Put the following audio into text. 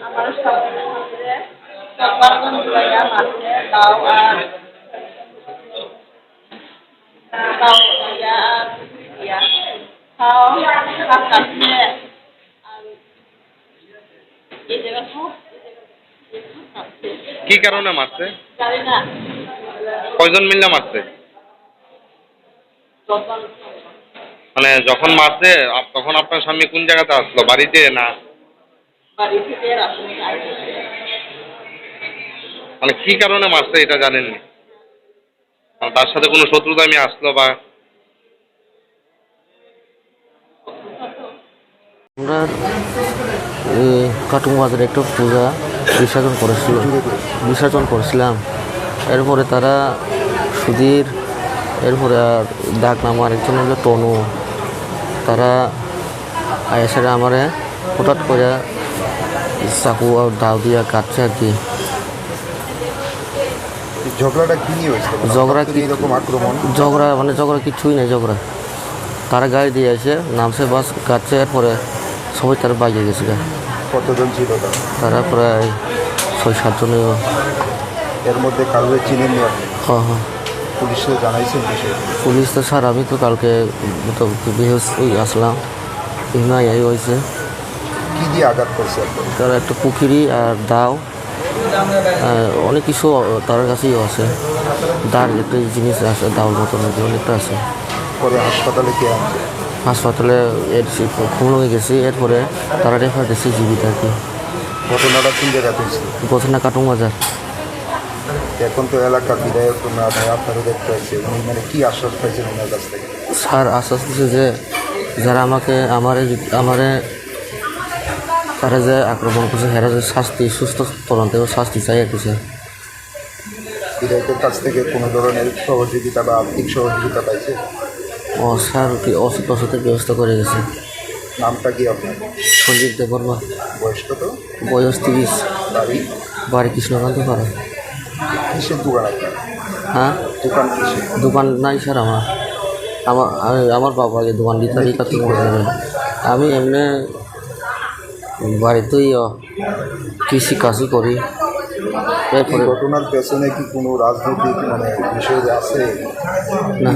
আমার সামনে সবার মিলাইয়া মাছে লাউ আর লাউ ইয়া আর ইয়া খাও শাক কাটছে আর এই জায়গা সব কি কারণে মারছে? জানি না কয়জন মিলে মারছে? মানে যখন মারছে তখন আপনার স্বামী কোন জায়গাতে আসলো, বাড়িতে না বাড়ি থেকে রাশন আইছে মানে কি কারণে মারছে এটা জানেননি? মানে তার সাথে কোনো শত্রুতা আমি আসলো বা আমরা কাটুং বাজারে একটা পূজা বিসর্জন করেছিলাম। এরপরে তারা সুধীর, এরপরে আর ডাক নাম আরেকজন হলো তনু, তারা আয়েসারে আমারে হঠাৎ করে চাকু আর দাও দিয়া কাটছে আর কি। ঝগড়াটা কি নিয়ে হয়েছিল? ঝগড়া কি এরকম আক্রমণ? ঝগড়া কিছুই নেই। তারা গাড়ি দিয়ে এসে নামছে, বাস কাটছে, এরপরে সবাই তারা বাইরে গেছে। কতজন ছিল তারা? তারা প্রায় ৬-৭ জন। এর মধ্যে কারোর চিনেন নি আপনি? হ্যাঁ। পুলিশে জানাইছেন বিষয়টা? পুলিশ তো স্যার আমি তো কালকে আসলাম, এই হয়েছে। কি দিয়ে আঘাত করছে আপনার? তারা একটা পুকুরি আর দাও, অনেক কিছু তার কাছেই আছে। দাঁড় একটা জিনিস আছে, দাওর মতন অনেকটা আছে। পরে হাসপাতালে কে আনছে? হাসপাতালে খুলনা গেছি, এরপরে তারা রেফার দিয়েছে জীবিত আর কি। ঘটনাটা কোন জায়গাতে হয়েছিল? প্রথমে কাটুং বাজার। এখন তো এলাকার বিধায়ক না আপনারও দেখতে পাইছে, উনি মানে কি আশ্বাস পাইছেন ওনার কাছ থেকে? স্যার আশ্বাস দিচ্ছে যে যারা আমারে তারা যে আক্রমণ করছে হেরা যে শাস্তি, সুস্থ তদন্ত এবং শাস্তি চাই আর কি। স্যার বিধায়কের কাছ থেকে কোনো ধরনের সহযোগিতা বা আর্থিক সহযোগিতা পাইছে? স্যার কি ওষুধ ব্যবস্থা করে গেছে। নামটা কি আপনার? সঞ্জীব দেববর্মা। বয়স কত? বয়স 30। বাড়ি কৃষ্ণকান্ত পাড়া। কিসের দোকান আপনার? হ্যাঁ, দোকান কিসের? দোকান নাই স্যার আমার বাবাকে দোকান দিতে আমি এমনি বাড়িতেই কৃষি কাজই করি। এই ঘটনার পেছনে কি কোনো রাজনৈতিক মানে বিষয় আছে? না।